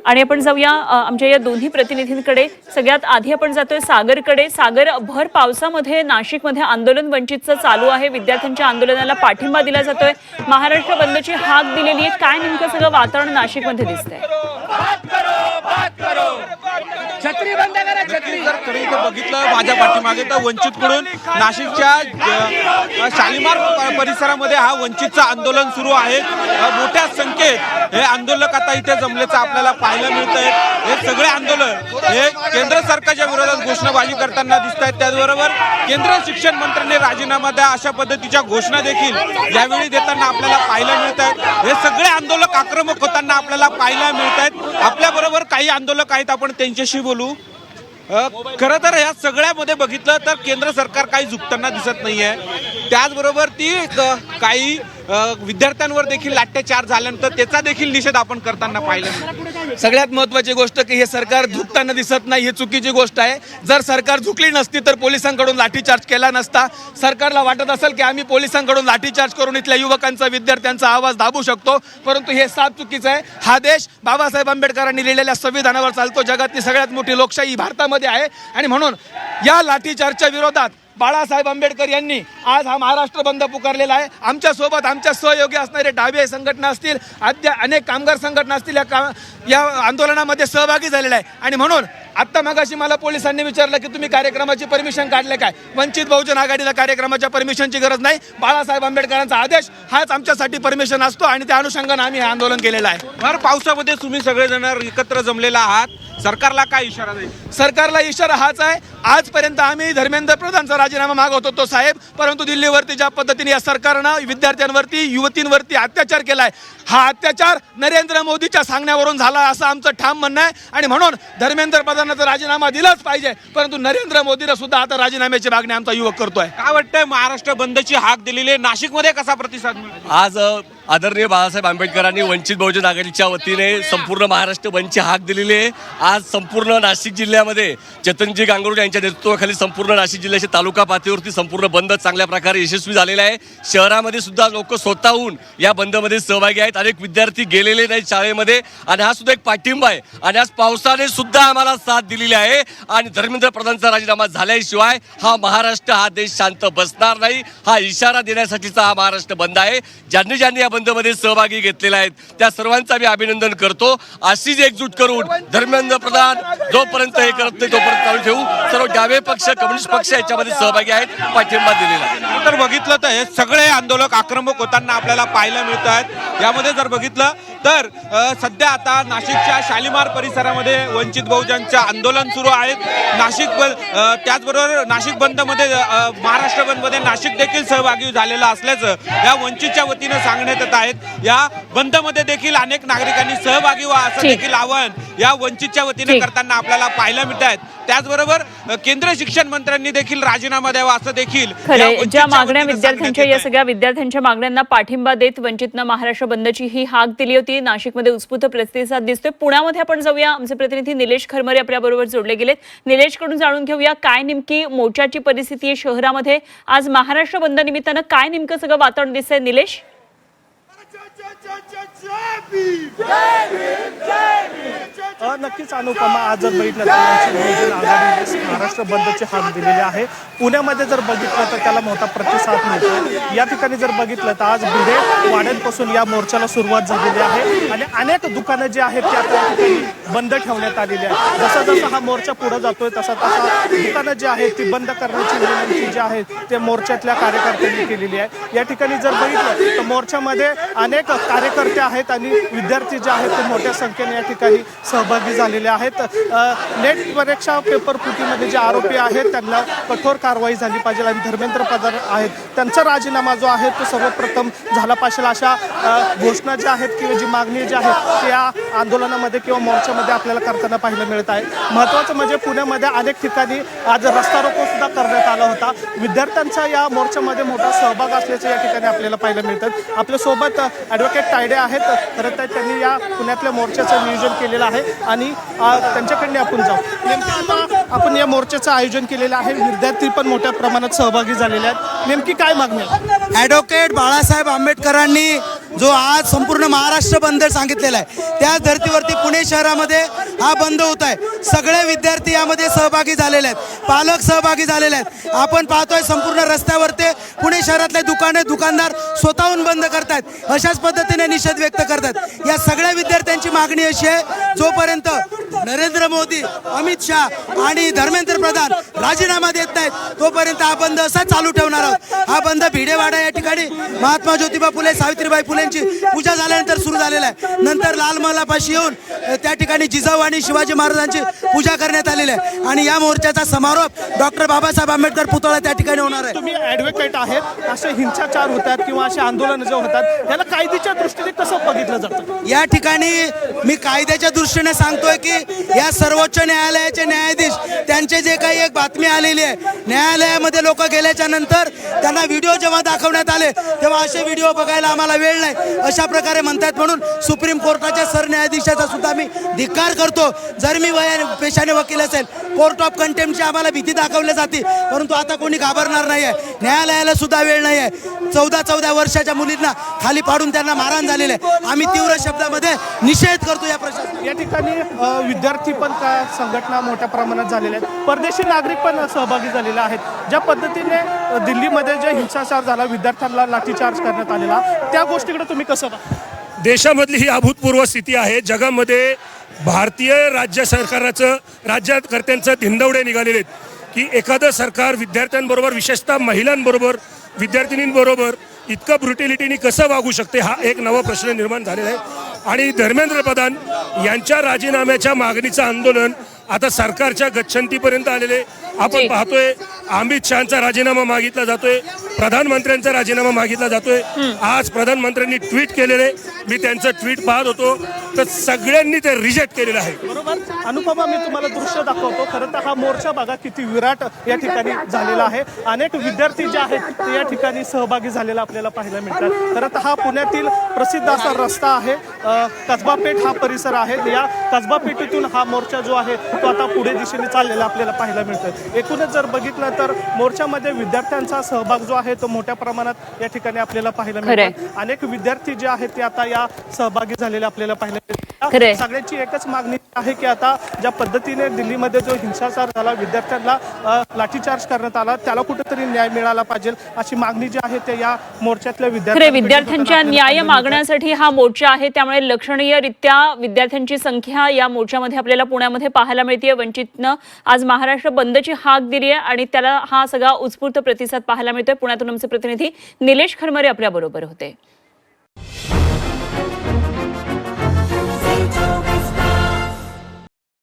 आणि आपण जाऊया आमच्या या दोन्ही प्रतिनिधींकडे। सगळ्यात आधी आपण जातोय सागरकडे। सागर, भर पावसामध्ये नाशिकमध्ये आंदोलन वंचितचं चालू आहे। विद्यार्थ्यांच्या आंदोलनाला पाठिंबा दिला जातोय। महाराष्ट्र बंदची हाक दिलेली आहे। काय नेमकं सगळं वातावरण नाशिकमध्ये दिसतंय? छत्री बंद करा, छत्री जर खरी इथे बघितलं माझ्या पाठीमागे तर वंचितकडून नाशिकच्या शालिमार परिसरामध्ये हा वंचितचं आंदोलन सुरू आहे। मोठ्या संख्येत हे आंदोलक आता इथे जमल्याचं आपल्याला पाहायला मिळतंय। हे सगळे आंदोलन हे केंद्र सरकारच्या विरोधात घोषणाबाजी करताना दिसत आहेत। त्याचबरोबर केंद्रीय शिक्षण मंत्र्यांनी राजीनामा द्या अशा पद्धतीच्या घोषणा देखील यावेळी देताना आपल्याला पाहायला मिळत आहेत। हे सगळे आंदोलक आक्रमक होताना आपल्याला पाहायला मिळत आहेत। आपल्याबरोबर काही आंदोलक आहेत, आपण त्यांच्याशी बोलू। खरं तर या सगळ्यामध्ये बघितलं तर केंद्र सरकार काही झुकताना दिसत नाहीये। त्याचबरोबर ती काही विद्यार्थ्यांवर देखील लाठ्याचार झाल्यानंतर त्याचा देखील निषेध आपण करताना पाहिलं। सगळ्यात महत्त्वाची गोष्ट की हे सरकार झुकताना दिसत नाही, ही चुकीची गोष्ट आहे। जर सरकार झुकली नसती तर पोलिसांकडून लाठीचार्ज केला नसता। सरकारला वाटत असेल की आम्ही पोलिसांकडून लाठीचार्ज करून इथल्या युवकांचा, विद्यार्थ्यांचा आवाज दाबू शकतो, परंतु हे साफ चुकीचं आहे। हा देश बाबासाहेब आंबेडकरांनी लिहिलेल्या संविधानावर चालतो। जगातली सगळ्यात मोठी लोकशाही भारतामध्ये आहे आणि म्हणून या लाठीचार्जच्या विरोधात बाळासाहेब आंबेडकर यांनी आज हा महाराष्ट्र बंद पुकारलेला आहे। आमच्या सोबत आमच्या सहयोगी असणारे डावे संघटना असतील, अनेक कामगार संघटना असतील या आंदोलनामध्ये सहभागी झालेला आहे। आणि म्हणून आत्ता मगाशी मला पोलिसांनी विचारलं की तुम्ही कार्यक्रमाची परमिशन काढले काय? वंचित बहुजन आघाडीला कार्यक्रमाच्या परमिशनची गरज नाही। बाळासाहेब आंबेडकरांचा आदेश हाच आमच्यासाठी परमिशन असतो आणि त्या अनुषंगाने आम्ही हे आंदोलन केलेलं आहे। भर पावसामध्ये तुम्ही सगळेजण एकत्र जमलेला आहात, सरकारला काय इशारा देईल? सरकारला इशारा हाच आहे। आजपर्यंत आम्ही धर्मेंद्र प्रधानचा राजीनामा मागवत होतो साहेब, परंतु दिल्लीवरती ज्या पद्धतीने या सरकारनं विद्यार्थ्यांवरती, युवतींवरती अत्याचार केलाय, हा अत्याचार नरेंद्र मोदीच्या सांगण्यावरून झाला असं आमचं ठाम म्हणणं आहे। आणि म्हणून धर्मेंद्र प्रधानाचा राजीनामा दिलाच पाहिजे, परंतु नरेंद्र मोदीला सुद्धा आता राजीनाम्याची मागणी आमचा युवक करतोय। काय वाटतंय, महाराष्ट्र बंदची हाक दिलेली आहे, नाशिकमध्ये कसा प्रतिसाद मिळतो? आज आदरणीय बाळासाहेब आंबेडकरांनी वंचित बहुजन आघाडीच्या वतीने संपूर्ण महाराष्ट्र बंदची हाक दिलेली आहे। आज संपूर्ण नाशिक जिल्ह्यामध्ये चेतनजी गांगुर्डे यांच्या नेतृत्वाखाली संपूर्ण नाशिक जिल्ह्याच्या तालुका पातळीवरती संपूर्ण बंद चांगल्या प्रकारे यशस्वी झालेला आहे। शहरामध्ये सुद्धा लोक स्वतःहून या बंदमध्ये सहभागी आहेत। अनेक विद्यार्थी गेलेले नाहीत शाळेमध्ये आणि हा सुद्धा एक पाठिंबा आहे। आणि आज पावसाने सुद्धा आम्हाला साथ दिलेली आहे आणि धर्मेंद्र प्रधानचा राजीनामा झाल्याशिवाय हा महाराष्ट्र, हा देश शांत बसणार नाही। हा इशारा देण्यासाठीचा हा महाराष्ट्र बंद आहे। ज्यांनी ज्यांनी या बंदमध्ये सहभागी घेतलेला आहेत त्या सर्वांचा मी अभिनंदन करतो। अशीच एकजूट करून धर्मेंद्र प्रधान जोपर्यंत हे करत नाही तोपर्यंत चालू ठेवू। सर्व डावे पक्ष, कम्युनिस्ट पक्ष याच्यामध्ये सहभागी आहेत, पाठिंबा दिलेला आहे। तर बघितलं तर हे सगळे आंदोलक आक्रमक होताना आपल्याला पाहायला मिळत आहेत। यामध्ये जर बघितलं तर सध्या आता नाशिकच्या शालिमार परिसरामध्ये वंचित बहुजनचं आंदोलन सुरू आहे। त्याचबरोबर नाशिक बंदमध्ये, महाराष्ट्र बंदमध्ये नाशिक देखील सहभागी झालेला असल्याचं या वंचितच्या वतीनं सांगण्यात येत आहेत। या बंदमध्ये देखील अनेक नागरिकांनी सहभागी व्हा असं देखील आवाहन या वंचितच्या वतीने करताना आपल्याला पाहायला मिळत आहेत। त्याचबरोबर केंद्रीय शिक्षण मंत्र्यांनी देखील राजीनामा द्यावा असं देखील ज्या मागण्या विद्यार्थ्यांच्या, या सगळ्या विद्यार्थ्यांच्या मागण्यांना पाठिंबा देत वंचितनं महाराष्ट्र बंदची ही हाक दिली होती। नाशिकमध्ये उत्स्फूर्त प्रतिसाद दिसतोय। पुण्यामध्ये आपण जाऊया, आमचे प्रतिनिधी निलेश खरमरे आपल्याबरोबर जोडले गेलेत। निलेशकडून जाणून घेऊया काय नेमकी मोर्चाची परिस्थिती आहे शहरामध्ये। आज महाराष्ट्र बंद निमित्तानं काय नेमकं सगळं वातावरण दिसतंय निलेश? नक्कीच अनुपमा, आज जर बघितलं तर महाराष्ट्र बंदची हाक दिलेली आहे। पुण्यामध्ये जर बघितलं तर त्याला मोठा प्रतिसाद मिळतो। या ठिकाणी जर बघितलं तर आज भिडे वाड्यांपासून या मोर्चाला सुरुवात झालेली आहे आणि अनेक दुकानं जी आहेत ती आता बंद ठेवण्यात आलेली आहे। जसा जसा हा मोर्चा पुढे जातोय तसा तसा दुकानं जी आहेत ती बंद करण्याची विनंती जी आहे ते मोर्चातल्या कार्यकर्त्यांनी केलेली आहे। या ठिकाणी जर बघितलं तर मोर्चामध्ये अनेक कार्यकर्ते आहेत आणि विद्यार्थी जे आहेत ते मोठ्या संख्येने या ठिकाणी सहभागी झालेले आहेत। नेट परीक्षा पेपर फुटीमध्ये जे आरोपी आहेत त्यांना कठोर कारवाई झाली पाहिजे आणि धर्मेंद्र प्रधान आहेत त्यांचा राजीनामा जो आहे तो सर्वप्रथम झाला पाहिजे अशा घोषणा ज्या आहेत किंवा जी मागणी जी आहे ती या आंदोलनामध्ये किंवा मोर्चामध्ये आपल्याला करताना पाहायला मिळत आहे। महत्त्वाचं म्हणजे पुण्यामध्ये अनेक ठिकाणी आज रस्ता रोको सुद्धा करण्यात आला होता। विद्यार्थ्यांचा या मोर्चामध्ये मोठा सहभाग असल्याचं या ठिकाणी आपल्याला पाहायला मिळतात। आपल्यासोबत ॲडव्होकेट तायडे आहेत, खरं तर त्यांनी या पुण्यातल्या मोर्चाचं नियोजन केलेलं आहे आणि त्यांच्याकडे आपण जाऊ। नेमकं आपण या मोर्चाचं आयोजन केलेलं आहे, विद्यार्थी पण मोठ्या प्रमाणात सहभागी झालेले आहेत। नेमकी काय मागणी आहे? ॲडव्होकेट बाळासाहेब आंबेडकरांनी जो आज संपूर्ण महाराष्ट्र बंद सांगितलेला आहे, त्याच धर्तीवरती पुणे शहरामध्ये हा बंद होत आहे. सगळे विद्यार्थी यामध्ये सहभागी झालेले आहेत, पालक सहभागी झालेले आहेत. आपण पाहतोय संपूर्ण रस्त्यावरती पुणे शहरातले दुकानदार स्वतःहून बंद करतात, अशाच पद्धतीने निषेध व्यक्त करतात. या सगळ्या विद्यार्थ्यांची मागणी अशी आहे, जोपर्यंत नरेंद्र मोदी, अमित शाह आणि धर्मेंद्र प्रधान राजीनामा देत नाहीत तोपर्यंत हा बंद असा चालू ठेवणार आहोत. हा बंद भिडेवाडा या ठिकाणी महात्मा ज्योतिबा फुले, सावित्रीबाई फुलेंची पूजा झाल्यानंतर सुरू झालेला आहे. नंतर लाल महालापाशी येऊन त्या ठिकाणी जिजाऊ आणि शिवाजी महाराजांची पूजा करण्यात आलेली आहे आणि या मोर्चाचा समारोप डॉक्टर बाबासाहेब आंबेडकर पुतळा त्या ठिकाणी होणार आहे. तुम्ही ॲडव्होकेट आहेत, असे हिंसाचार होतात किंवा असे आंदोलन जे होतात त्याला कायद्याच्या दृष्टीने कसं बघितलं जातं? या ठिकाणी मी कायद्याच्या दृष्टीने सांगतोय की या सर्वोच्च न्यायालयाचे न्यायाधीश त्यांचे जे काही एक बातमी आलेली आहे, न्यायालयामध्ये लोक गेल्याच्या नंतर त्यांना व्हिडिओ जेव्हा दाखवण्यात आले तेव्हा असे व्हिडिओ बघायला आम्हाला वेळ नाही अशा प्रकारे म्हणतात. म्हणून सुप्रीम कोर्टाच्या सरन्यायाधीशाचा सुद्धा मी धिक्कार करतो. जर मी पेशाने वकील असेल, कोर्ट ऑफ कंटेम्प्टची आम्हाला भीती दाखवली जाते, परंतु आता कोणी घाबरणार नाही आहे. न्यायालयाला सुद्धा वेळ नाही आहे. 14 वर्षाच्या मुलींना खाली पाडून त्यांना मारहाण झालेले आहे. आम्ही तीव्र शब्दामध्ये निषेध करतो या प्रशासन. या ठिकाणी विद्यार्थी पण का संघटना मोठ्या प्रमाणात झालेल्या आहेत, परदेशी नागरिक पण सहभागी झालेले आहेत. ज्या पद्धतीने दिल्लीमध्ये जे हिंसाचार झाला, विद्यार्थ्यांना लाठीचार्ज करण्यात आलेला, त्या गोष्टीकडे तुम्ही कसं बघता? देशामधली ही अभूतपूर्व स्थिती आहे. जगामध्ये भारतीय राज्य सरकाराचं, राज्यकर्त्यांचं धिंडवडे निघालेले आहेत की एखादं सरकार विद्यार्थ्यांबरोबर, विशेषतः महिलांबरोबर, विद्यार्थिनींबरोबर इतकं ब्रुटॅलिटीने कसं वागू शकते, हा एक नवा प्रश्न निर्माण झालेला आहे. आणि धर्मेंद्र प्रधान यांच्या राजीनाम्याच्या मागणीचं आंदोलन आता सरकारच्या गच्छंतीपर्यंत आलेले आपण पाहतोय. अमित शहाचा राजीनामा मागितला जातोय, प्रधानमंत्र्यांचा राजीनामा मागितला जातोय. आज प्रधानमंत्र्यांनी ट्विट केलेले, मी त्यांचं ट्विट पाहत होतो, तर सगळ्यांनी ते रिजेक्ट केलेलं आहे. बरोबर. अनुपमा, मी तुम्हाला दृश्य दाखवतो. खरं तर हा मोर्चा बघा किती विराट या ठिकाणी झालेला आहे. अनेक विद्यार्थी जे आहेत ते या ठिकाणी सहभागी झालेला आपल्याला पाहायला मिळतात. खरं तर हा पुण्यातील प्रसिद्ध असा रस्ता आहे, कसबा पेठ हा परिसर आहे. या कसबा पेठेतून हा मोर्चा जो आहे तो आता पुढे दिशेने चाललेला आपल्याला पाहायला मिळतोय. एकूणच जर बघितलं तर मोर्चामध्ये विद्यार्थ्यांचा सहभाग जो आहे तो मोठ्या प्रमाणात या ठिकाणी आपल्याला पाहायला मिळतो. अनेक विद्यार्थी जे आहेत ते आता या सहभागी झालेले आपल्याला पाहायला मिळतात. सगळ्यांची एकच मागणी आहे की आता ज्या पद्धतीने दिल्लीमध्ये जो हिंसाचार झाला, विद्यार्थ्यांना लाठीचार्ज करण्यात आला, त्याला कुठेतरी न्याय मिळाला पाहिजे अशी मागणी जी आहे ते या मोर्चातल्या विद्यार्थ्यांच्या न्याय मागण्यासाठी हा मोर्चा आहे. त्यामुळे लक्षणीयरित्या विद्यार्थ्यांची संख्या या मोर्चामध्ये आपल्याला पुण्यामध्ये पाहायला मिळते. वंचितनं आज महाराष्ट्र बंदची हाक दिली आहे आणि त्याला हा सगळा उत्स्फूर्त प्रतिसाद पाहायला मिळतोय. पुण्यातून आमचे प्रतिनिधी निलेश खरमरे आपल्या बरोबर होते.